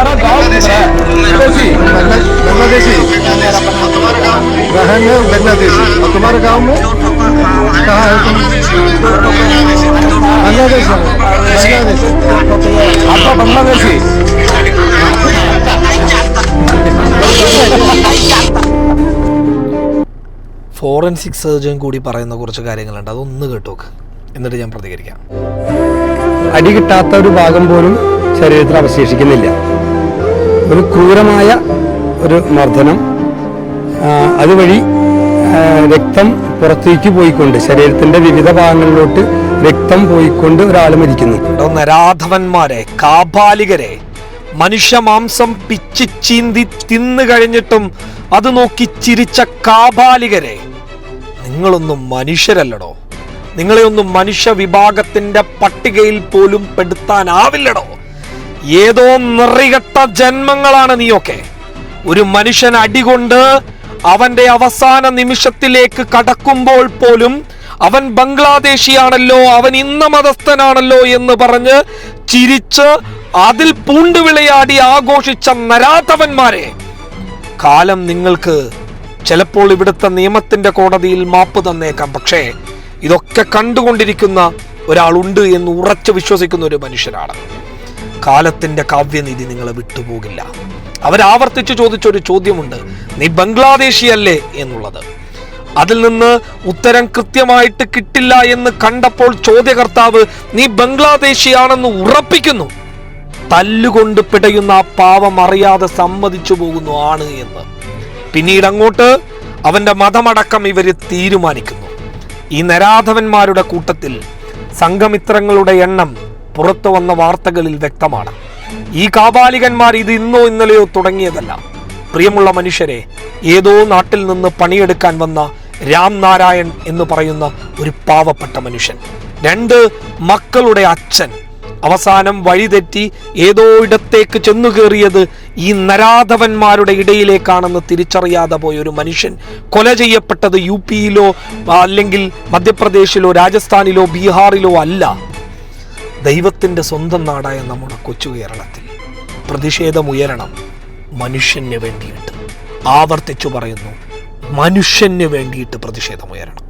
तुम्हारा गाँव बांग्लादेशी बहन है बांग्लादेशी और तुम्हारे गाँव में कहाँ है तुम? बांग्लादेश आपका बांग्लादेशी ഫോറൻസിക് സർജൻ കൂടി പറയുന്ന കുറച്ച് കാര്യങ്ങളുണ്ട്, അതൊന്ന് കേട്ടോക്ക്, എന്നിട്ട് ഞാൻ പ്രതികരിക്കാം. അടി കിട്ടാത്ത ഒരു ഭാഗം പോലും ശരീരത്തിൽ അവശേഷിക്കുന്നില്ല. ഒരു ക്രൂരമായ ഒരു മർദ്ദനം, അതുവഴി രക്തം പുറത്തേക്ക് പോയിക്കൊണ്ട് ശരീരത്തിന്റെ വിവിധ ഭാഗങ്ങളിലോട്ട് രക്തം പോയിക്കൊണ്ട് ഒരാൾ മരിക്കുന്നു. നരാധവന്മാരെ, കാപാലികരെ, മനുഷ്യ മാംസം പിച്ചി ചീന്തി തിന്നു കഴിഞ്ഞിട്ടും അത് നോക്കി ചിരിച്ച കാപാലികരെ, നിങ്ങളൊന്നും മനുഷ്യരല്ലടോ. നിങ്ങളെ ഒന്നും മനുഷ്യ വിഭാഗത്തിന്റെ പട്ടികയിൽ പോലും പെടുത്താനാവില്ലടോ. ഏതോ നിറികെട്ട ജന്മങ്ങളാണ് നീയൊക്കെ. ഒരു മനുഷ്യൻ അടികൊണ്ട് അവന്റെ അവസാന നിമിഷത്തിലേക്ക് കടക്കുമ്പോൾ പോലും അവൻ ബംഗ്ലാദേശിയാണല്ലോ, അവൻ ഇന്ന മതസ്ഥനാണല്ലോ എന്ന് പറഞ്ഞ് ചിരിച്ച് അതിൽ പൂണ്ടുവിളയാടി ആഘോഷിച്ച നരാധവന്മാരെ, കാലം നിങ്ങൾക്ക് ചിലപ്പോൾ ഇവിടുത്തെ നിയമത്തിന്റെ കോടതിയിൽ മാപ്പ് തന്നേക്കാം. പക്ഷേ ഇതൊക്കെ കണ്ടുകൊണ്ടിരിക്കുന്ന ഒരാളുണ്ട് എന്ന് ഉറച്ചു വിശ്വസിക്കുന്ന ഒരു മനുഷ്യനാണ്. കാലത്തിന്റെ കാവ്യനീതി നിങ്ങളെ വിട്ടുപോകില്ല. അവരാവർത്തിച്ച് ചോദിച്ചൊരു ചോദ്യമുണ്ട്, നീ ബംഗ്ലാദേശിയല്ലേ എന്നുള്ളത്. അതിൽ നിന്ന് ഉത്തരം കൃത്യമായിട്ട് കിട്ടില്ല എന്ന് കണ്ടപ്പോൾ ചോദ്യകർത്താവ് നീ ബംഗ്ലാദേശിയാണെന്ന് ഉറപ്പിക്കുന്നു. തല്ലുകൊണ്ട് പിടയുന്ന ആ പാവം അറിയാതെ സമ്മതിച്ചു പോകുന്നു ആണ് എന്ന്. പിന്നീട് അങ്ങോട്ട് അവന്റെ മതമടക്കം ഇവര് തീരുമാനിക്കുന്നു. ഈ നരാധവന്മാരുടെ കൂട്ടത്തിൽ സംഘമിത്രങ്ങളുടെ എണ്ണം പുറത്തു വന്ന വാർത്തകളിൽ വ്യക്തമാണ്. ഈ കാപാലികന്മാർ ഇത് ഇന്നോ ഇന്നലെയോ തുടങ്ങിയതല്ല. പ്രിയമുള്ള മനുഷ്യരെ, ഏതോ നാട്ടിൽ നിന്ന് പണിയെടുക്കാൻ വന്ന രാം നാരായൺ എന്ന് പറയുന്ന ഒരു പാവപ്പെട്ട മനുഷ്യൻ, 2 മക്കളുടെ അച്ഛൻ, അവസാനം വഴിതെറ്റി ഏതോ ഇടത്തേക്ക് ചെന്നു കയറിയത് ഈ നരാധവന്മാരുടെ ഇടയിലേക്കാണെന്ന് തിരിച്ചറിയാതെ പോയ ഒരു മനുഷ്യൻ കൊല ചെയ്യപ്പെട്ടത് UP-യിലോ അല്ലെങ്കിൽ മധ്യപ്രദേശിലോ രാജസ്ഥാനിലോ ബീഹാറിലോ അല്ല, ദൈവത്തിൻ്റെ സ്വന്തം നാടായ നമ്മുടെ കൊച്ചു കേരളത്തിൽ. പ്രതിഷേധമുയരണം മനുഷ്യന് വേണ്ടിയിട്ട്. ആവർത്തിച്ചു പറയുന്നു, മനുഷ്യന് വേണ്ടിയിട്ട് പ്രതിഷേധമുയരണം.